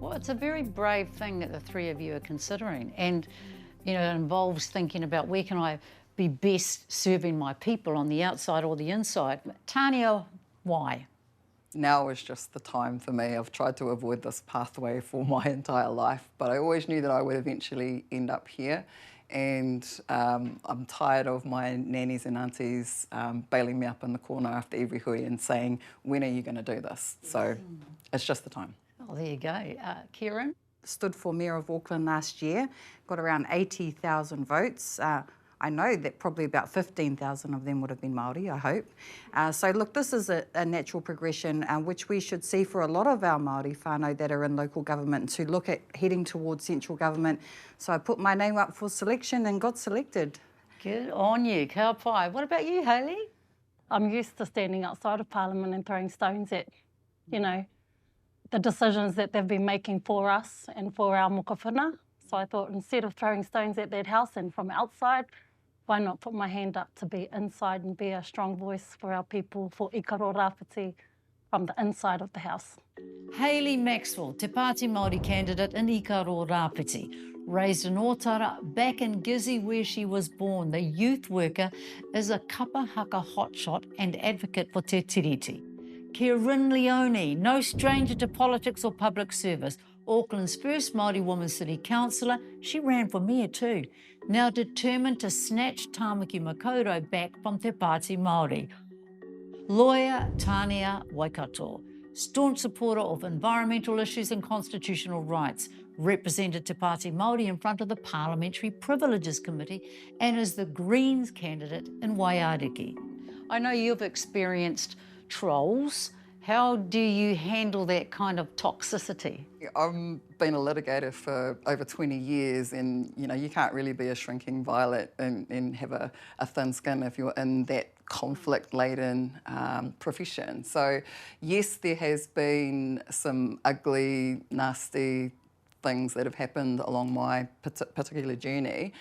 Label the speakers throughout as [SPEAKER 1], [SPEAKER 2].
[SPEAKER 1] Well, it's a very brave thing that the three of you are considering, and it involves thinking about where can I be best serving my people on the outside or the inside. Tania, why?
[SPEAKER 2] Now is just the time for me. I've tried to avoid this pathway for my entire life, but I always knew that I would eventually end up here. And I'm tired of my nannies and aunties bailing me up in the corner after every hui and saying, when are you going to do this? So it's just the time.
[SPEAKER 1] Oh, there you go. Kerrin?
[SPEAKER 3] Stood for Mayor of Auckland last year, got around 80,000 votes. I know that probably about 15,000 of them would have been Māori, I hope. So look, this is a natural progression which we should see for a lot of our Māori whānau that are in local government to look at heading towards central government. So I put my name up for selection and got selected.
[SPEAKER 1] Good on you, ka pai. What about you, Hayley?
[SPEAKER 4] I'm used to standing outside of Parliament and throwing stones at, the decisions that they've been making for us and for our mokowhana. So I thought instead of throwing stones at that house and from outside, why not put my hand up to be inside and be a strong voice for our people, for Ikaroa-Rāwhiti, from the inside of the house.
[SPEAKER 1] Hayley Maxwell, Te Pāti Māori candidate in Ikaroa-Rāwhiti. Raised in Otara, back in Gizzy where she was born, the youth worker is a kapa haka hotshot and advocate for Te Tiriti. Kerrin Leoni, no stranger to politics or public service. Auckland's first Māori woman city councillor, she ran for mayor too. Now determined to snatch Tāmaki Makaurau back from Te Pāti Māori. Lawyer Tania Waikato, staunch supporter of environmental issues and constitutional rights, represented Te Pāti Māori in front of the Parliamentary Privileges Committee and is the Greens candidate in Waiariki. I know you've experienced trolls. How do you handle that kind of toxicity?
[SPEAKER 2] I've been a litigator for over 20 years and, you can't really be a shrinking violet and have a thin skin if you're in that conflict-laden profession. So, yes, there has been some ugly, nasty things that have happened along my particular journey,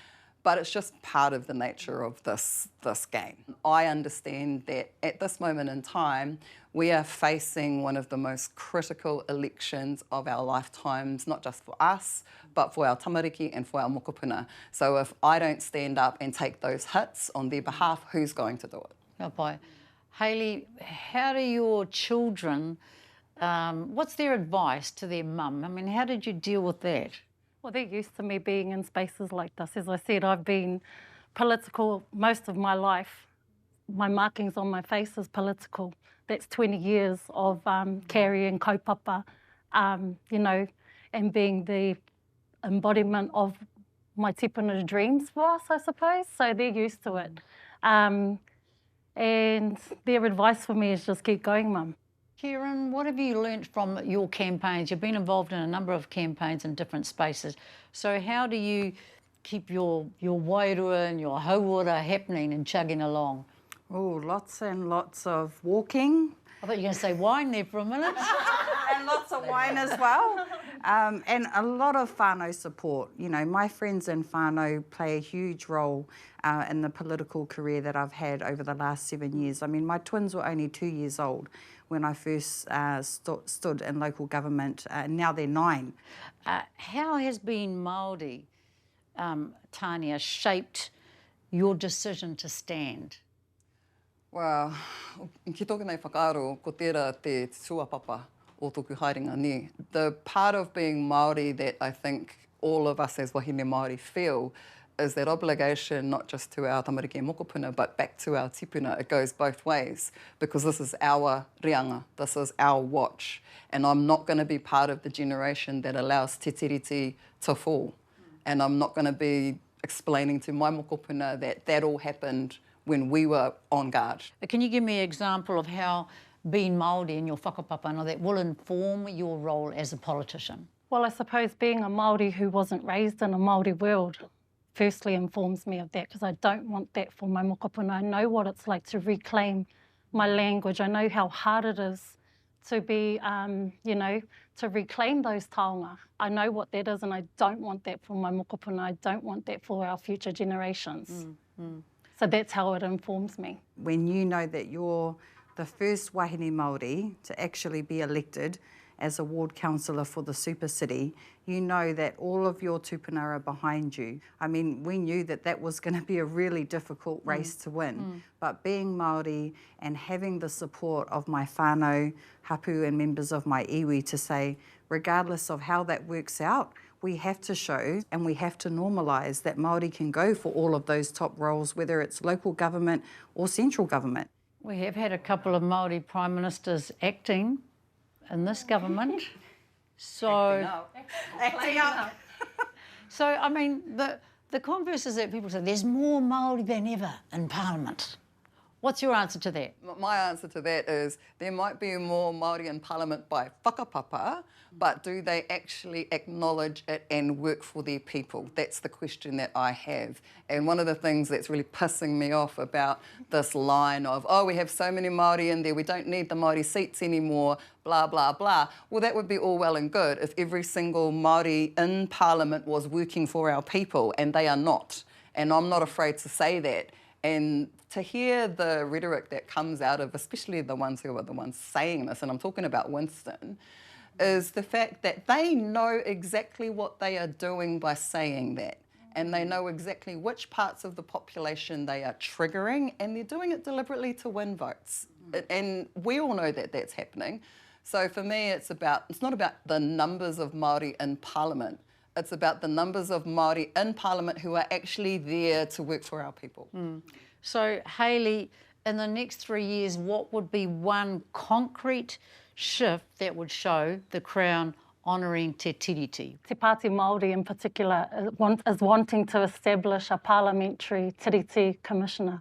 [SPEAKER 2] but it's just part of the nature of this game. I understand that at this moment in time, we are facing one of the most critical elections of our lifetimes, not just for us, but for our tamariki and for our mokopuna. So if I don't stand up and take those hits on their behalf, who's going to do it?
[SPEAKER 1] Ka pai. Hayley, how do your children, what's their advice to their mum? I mean, how did you deal with that?
[SPEAKER 4] Well, they're used to me being in spaces like this. As I said, I've been political most of my life. My markings on my face is political. That's 20 years of carrying kaupapa, and being the embodiment of my tipuna dreams for us, I suppose. So they're used to it. And their advice for me is just keep going, Mum.
[SPEAKER 1] Kerrin, what have you learnt from your campaigns? You've been involved in a number of campaigns in different spaces. So how do you keep your wairua and your hauora happening and chugging along?
[SPEAKER 3] Oh, lots and lots of walking.
[SPEAKER 1] I thought you were going to say wine there for a minute.
[SPEAKER 3] And lots of wine as well. And a lot of whānau support. My friends in whānau play a huge role in the political career that I've had over the last 7 years. I mean, my twins were only 2 years old when I first stood in local government, and now they're 9.
[SPEAKER 1] How has being Māori, Tania, shaped your decision to stand?
[SPEAKER 2] Well, ki toku nei whakaaro, ko tērā te tuapapa o tōku haerenga ne. The part of being Māori that I think all of us as wahine Māori feel is that obligation not just to our tamariki and mokopuna, but back to our tipuna. It goes both ways because this is our reanga, this is our watch, and I'm not going to be part of the generation that allows Te Tiriti to fall. And I'm not going to be explaining to my mokopuna that all happened when we were on guard.
[SPEAKER 1] Can you give me an example of how being Māori and your whakapapana that will inform your role as a politician?
[SPEAKER 4] Well, I suppose being a Māori who wasn't raised in a Māori world firstly informs me of that, because I don't want that for my mokopuna. I know what it's like to reclaim my language. I know how hard it is to be, to reclaim those taonga. I know what that is, and I don't want that for my mokopuna. I don't want that for our future generations. So that's how it informs me.
[SPEAKER 3] When you know that you're the first wahine Māori to actually be elected as a ward councillor for the super city, you know that all of your tupuna are behind you. I mean, we knew that that was going to be a really difficult race to win, but being Māori and having the support of my whānau, hapu and members of my iwi to say, regardless of how that works out, we have to show and we have to normalise that Māori can go for all of those top roles, whether it's local government or central government.
[SPEAKER 1] We have had a couple of Māori Prime Ministers acting in this government. So,
[SPEAKER 3] Acting up.
[SPEAKER 1] So I mean, the converse is that people say there's more Māori than ever in Parliament. What's your answer to that?
[SPEAKER 2] My answer to that is there might be more Māori in Parliament by whakapapa, but do they actually acknowledge it and work for their people? That's the question that I have. And one of the things that's really pissing me off about this line of, oh, we have so many Māori in there, we don't need the Māori seats anymore, blah, blah, blah. Well, that would be all well and good if every single Māori in Parliament was working for our people, and they are not. And I'm not afraid to say that. And to hear the rhetoric that comes out of, especially the ones who are the ones saying this, and I'm talking about Winston, is the fact that they know exactly what they are doing by saying that. And they know exactly which parts of the population they are triggering, and they're doing it deliberately to win votes. And we all know that that's happening. So for me, it's not about the numbers of Māori in Parliament. It's about the numbers of Māori in Parliament who are actually there to work for our people.
[SPEAKER 1] So, Hayley, in the next 3 years, what would be one concrete shift that would show the Crown honouring Te Tiriti?
[SPEAKER 4] Te Pāti Māori in particular is wanting to establish a Parliamentary Tiriti Commissioner,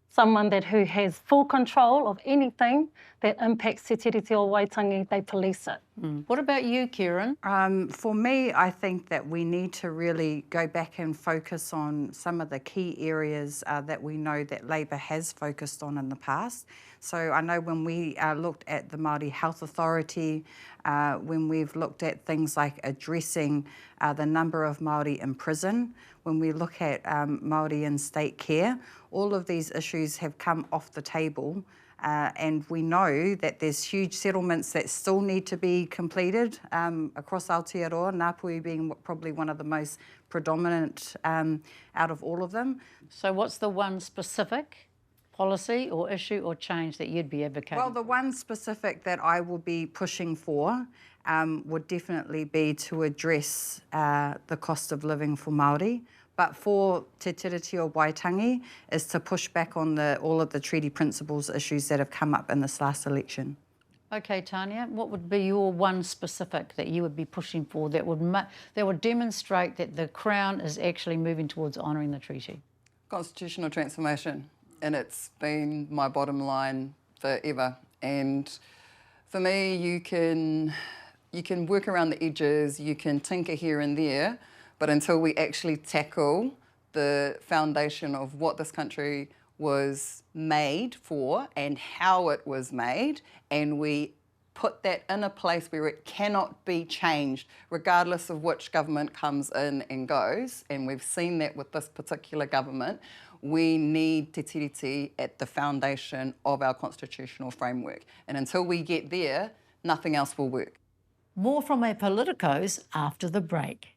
[SPEAKER 4] someone who has full control of anything that impacts Te Tiriti or Waitangi, they police it.
[SPEAKER 1] What about you, Kerrin?
[SPEAKER 3] For me, I think that we need to really go back and focus on some of the key areas that we know that Labour has focused on in the past. So I know when we looked at the Māori Health Authority, when we've looked at things like addressing the number of Māori in prison, when we look at Māori in state care, all of these issues have come off the table. And we know that there's huge settlements that still need to be completed across Aotearoa, Ngāpuhi being probably one of the most predominant out of all of them.
[SPEAKER 1] So what's the one specific policy or issue or change that you'd be advocating?
[SPEAKER 3] Well, the one specific that I will be pushing for would definitely be to address the cost of living for Māori. But for Te Tiriti or Waitangi is to push back on all of the treaty principles issues that have come up in this last election.
[SPEAKER 1] Okay, Tania, what would be your one specific that you would be pushing for that would demonstrate that the Crown is actually moving towards honouring the treaty?
[SPEAKER 2] Constitutional transformation, and it's been my bottom line forever. And for me, you can work around the edges, you can tinker here and there, but until we actually tackle the foundation of what this country was made for and how it was made, and we put that in a place where it cannot be changed, regardless of which government comes in and goes, and we've seen that with this particular government, we need Te Tiriti at the foundation of our constitutional framework. And until we get there, nothing else will work.
[SPEAKER 1] More from our politicos after the break.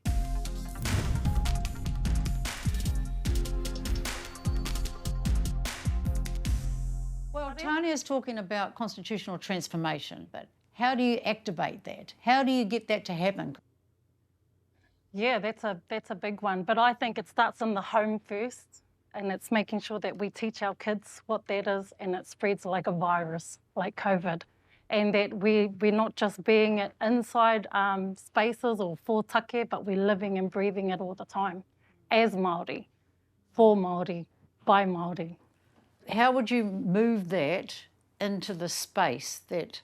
[SPEAKER 1] Well, Tania's talking about constitutional transformation, but how do you activate that? How do you get that to happen?
[SPEAKER 4] Yeah, that's a big one. But I think it starts in the home first, and it's making sure that we teach our kids what that is, and it spreads like a virus, like COVID. And that we're not just being inside spaces or for take, but we're living and breathing it all the time as Māori, for Māori, by Māori.
[SPEAKER 1] How would you move that into the space that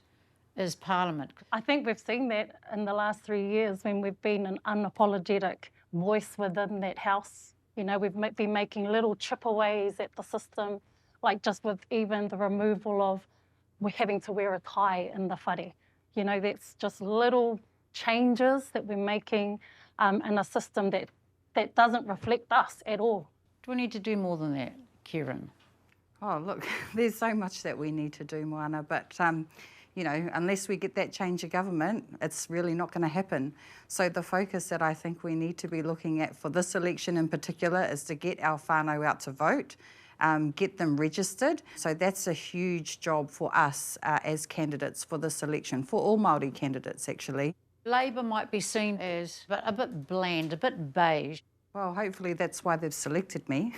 [SPEAKER 1] is Parliament?
[SPEAKER 4] I think we've seen that in the last 3 years when we've been an unapologetic voice within that house. You know, we've been making little chip-aways at the system, like just with even the removal of we're having to wear a tie in the whare. You know, that's just little changes that we're making in a system that doesn't reflect us at all.
[SPEAKER 1] Do we need to do more than that, Kerrin?
[SPEAKER 3] Oh, look, there's so much that we need to do, Moana, but, you know, unless we get that change of government, it's really not going to happen. So the focus that I think we need to be looking at for this election in particular is to get our whānau out to vote, get them registered. So that's a huge job for us as candidates for this election, for all Māori candidates actually.
[SPEAKER 1] Labor might be seen as a bit bland, a bit beige.
[SPEAKER 3] Well, hopefully that's why they've selected me.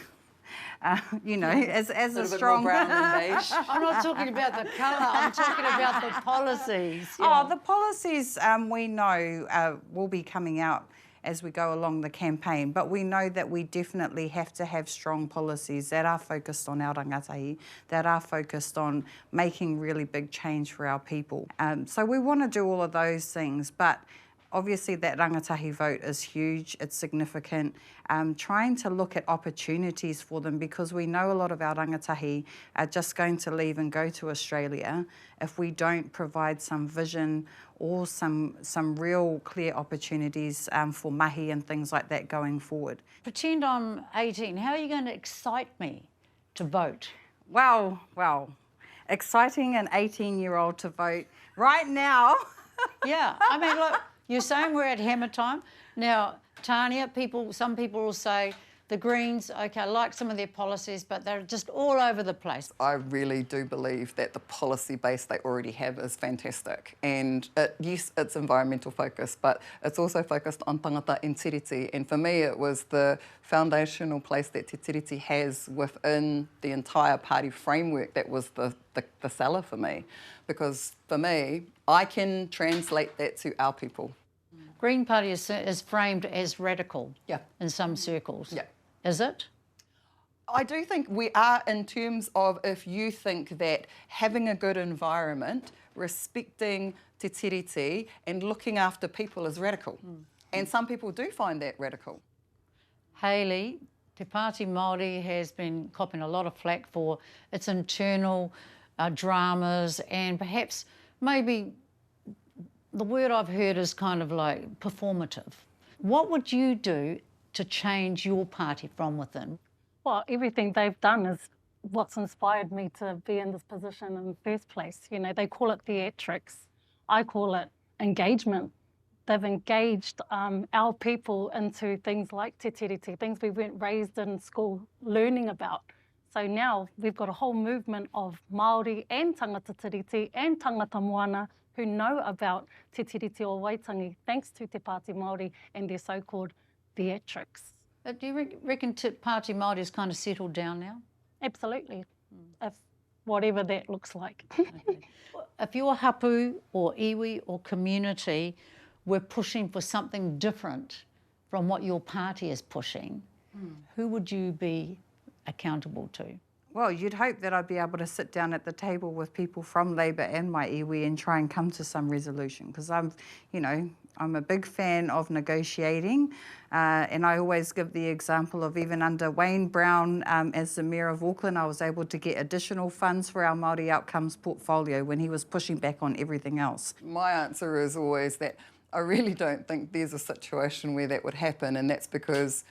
[SPEAKER 3] You know, as a strong...
[SPEAKER 2] Bit more brown than beige.
[SPEAKER 1] I'm not talking about the colour, I'm talking about the policies.
[SPEAKER 3] Oh, the policies we know will be coming out as we go along the campaign, but we know that we definitely have to have strong policies that are focused on our rangatahi, that are focused on making really big change for our people. So we want to do all of those things, but obviously that rangatahi vote is huge, it's significant. Trying to look at opportunities for them, because we know a lot of our rangatahi are just going to leave and go to Australia if we don't provide some vision or some real clear opportunities for mahi and things like that going forward.
[SPEAKER 1] Pretend I'm 18, how are you going to excite me to vote?
[SPEAKER 3] Well, exciting an 18-year-old to vote right now.
[SPEAKER 1] Yeah, I mean, look, you're saying we're at hammer time. Now, Tania, some people will say the Greens, okay, I like some of their policies, but they're just all over the place.
[SPEAKER 2] I really do believe that the policy base they already have is fantastic. And yes, it's environmental focused, but it's also focused on tangata in Tiriti. And for me, it was the foundational place that Te Tiriti has within the entire party framework that was the seller for me. Because for me, I can translate that to our people.
[SPEAKER 1] Green Party is framed as radical in some circles.
[SPEAKER 2] Yeah.
[SPEAKER 1] Is it?
[SPEAKER 2] I do think we are, in terms of if you think that having a good environment, respecting Te Tiriti and looking after people is radical. And some people do find that radical.
[SPEAKER 1] Hayley, Te Pāti Māori has been copping a lot of flack for its internal dramas, and perhaps maybe the word I've heard is kind of like performative. What would you do to change your party from within?
[SPEAKER 4] Well, everything they've done is what's inspired me to be in this position in the first place. You know, they call it theatrics. I call it engagement. They've engaged our people into things like Te Tiriti, things we weren't raised in school learning about. So now we've got a whole movement of Māori and tangata Tiriti and tangata Moana who know about Te Tiriti o Waitangi, thanks to Te Pāti Māori and their so-called theatrics.
[SPEAKER 1] Do you reckon Te Pāti Māori is kind of settled down now?
[SPEAKER 4] Absolutely, if whatever that looks like.
[SPEAKER 1] Okay. If your hapu or iwi or community were pushing for something different from what your party is pushing, who would you be accountable to?
[SPEAKER 3] Well, you'd hope that I'd be able to sit down at the table with people from Labour and my iwi and try and come to some resolution, because I'm a big fan of negotiating, and I always give the example of even under Wayne Brown as the Mayor of Auckland, I was able to get additional funds for our Māori Outcomes portfolio when he was pushing back on everything else. My answer is always that I really don't think there's a situation where that would happen, and that's because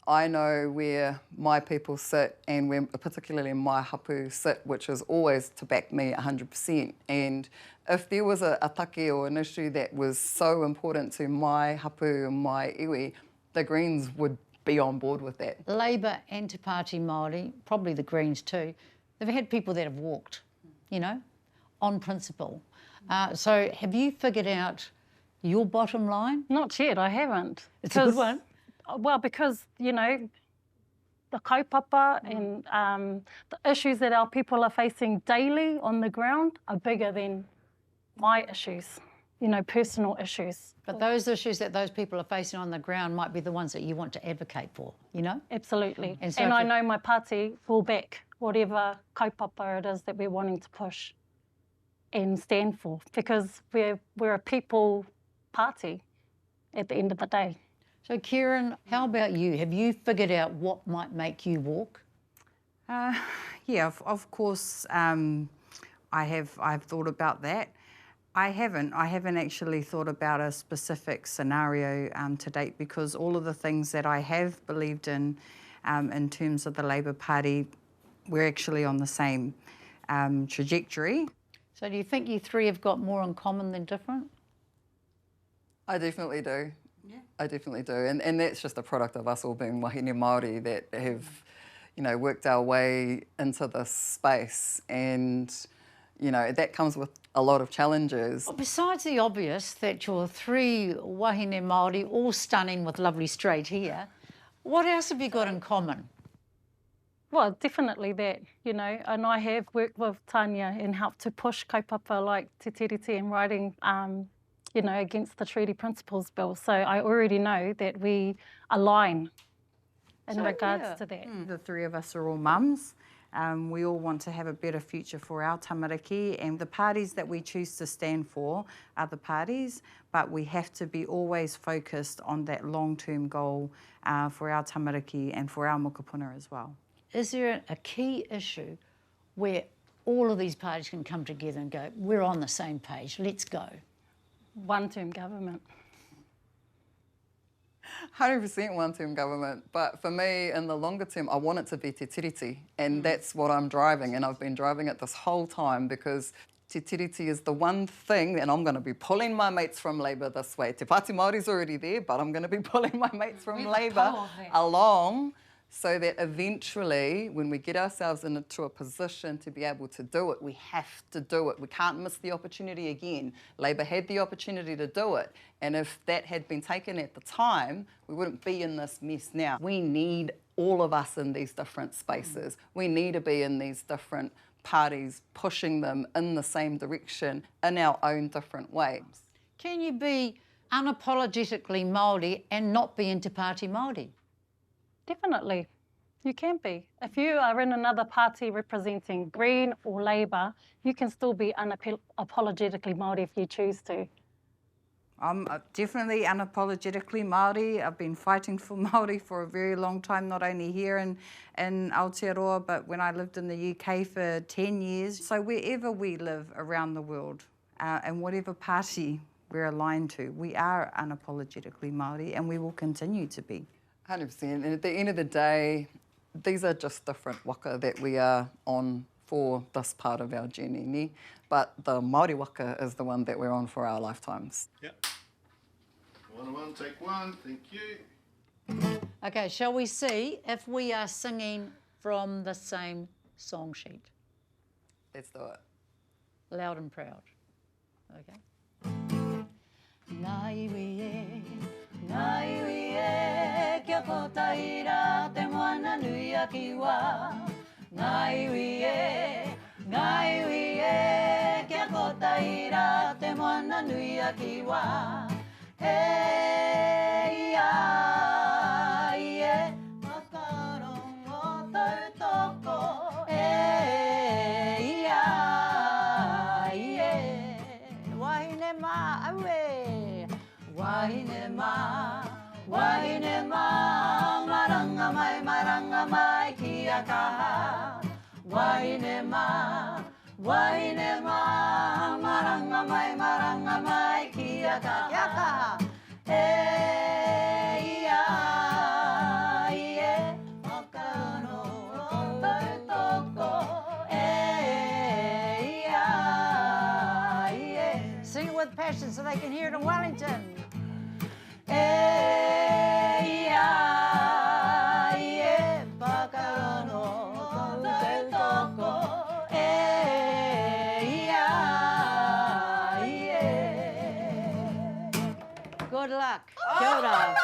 [SPEAKER 3] I know where my people sit and where particularly my hapu sit, which is always to back me 100%. And if there was a take or an issue that was so important to my hapu and my iwi, the Greens would be on board with that.
[SPEAKER 1] Labour and Te Pāti Māori, probably the Greens too, they've had people that have walked, you know, on principle. So have you figured out your bottom line?
[SPEAKER 4] Not yet, I haven't.
[SPEAKER 1] It's a good one.
[SPEAKER 4] Well, because, you know, the kaupapa and the issues that our people are facing daily on the ground are bigger than my issues, you know, personal issues.
[SPEAKER 1] But those issues that those people are facing on the ground might be the ones that you want to advocate for, you know?
[SPEAKER 4] Absolutely.
[SPEAKER 1] And, so
[SPEAKER 4] I know my party will back whatever kaupapa it is that we're wanting to push and stand for, because we're a people party at the end of the day.
[SPEAKER 1] So, Kerrin, how about you? Have you figured out what might make you walk?
[SPEAKER 3] Yeah, of course, I've thought about that. I haven't actually thought about a specific scenario to date, because all of the things that I have believed in terms of the Labour Party, we're actually on the same trajectory.
[SPEAKER 1] So do you think you three have got more in common than different?
[SPEAKER 2] I definitely do. Yeah. I definitely do. And that's just a product of us all being wahine Māori that have, you know, worked our way into this space. And, you know, that comes with a lot of challenges.
[SPEAKER 1] Well, besides the obvious that you're three wahine Māori, all stunning with lovely straight hair, what else have you got in common?
[SPEAKER 4] Well, definitely that, you know, and I have worked with Tania and helped to push kaupapa like Te Tiriti and writing, you know, against the Treaty Principles Bill. So I already know that we align in regards to that.
[SPEAKER 3] The three of us are all mums. We all want to have a better future for our tamariki, and the parties that we choose to stand for are the parties, but we have to be always focused on that long-term goal for our tamariki and for our mokopuna as well.
[SPEAKER 1] Is there a key issue where all of these parties can come together and go, we're on the same page, let's go?
[SPEAKER 4] One-term government.
[SPEAKER 2] 100% one-term government, but for me, in the longer term, I want it to be Te Tiriti, and that's what I'm driving, and I've been driving it this whole time because Te Tiriti is the one thing, and I'm going to be pulling my mates from Labour this way. Te Pāti Māori's already there, but I'm going to be pulling my mates from Labour along so that eventually, when we get ourselves into a position to be able to do it, we have to do it. We can't miss the opportunity again. Labour had the opportunity to do it, and if that had been taken at the time, we wouldn't be in this mess now. We need all of us in these different spaces. We need to be in these different parties, pushing them in the same direction in our own different ways.
[SPEAKER 1] Can you be unapologetically Māori and not be into Pāti Māori?
[SPEAKER 4] Definitely, you can be. If you are in another party representing Green or Labour, you can still be unapologetically Māori if you choose to.
[SPEAKER 3] I'm definitely unapologetically Māori. I've been fighting for Māori for a very long time, not only here in Aotearoa, but when I lived in the UK for 10 years. So wherever we live around the world, and whatever party we're aligned to, we are unapologetically Māori, and we will continue to be.
[SPEAKER 2] 100%. And at the end of the day, these are just different waka that we are on for this part of our journey. But the Māori waka is the one that we're on for our lifetimes.
[SPEAKER 5] Yep. 101, take one. Thank you.
[SPEAKER 1] Okay, shall we see if we are singing from the same song sheet?
[SPEAKER 2] Let's do it.
[SPEAKER 1] Loud and proud. Okay. Nā iwi e, kia kotaira te moana nui a kiwa. Nā iwi e, kia kotaira te moana nui a kiwa. E ia e, whakarongo tautoko. E ia e, wahine mā aue. Wahine mā, maranga mai ki a kaha. Wahine mā, maranga mai ki a kaha. E ia e, whakarongo tautoko. E ia e. Sing it with passion so they can hear it in Wellington. E ia e, whakarongo tautoko. E ia e. Good luck. Kia ora.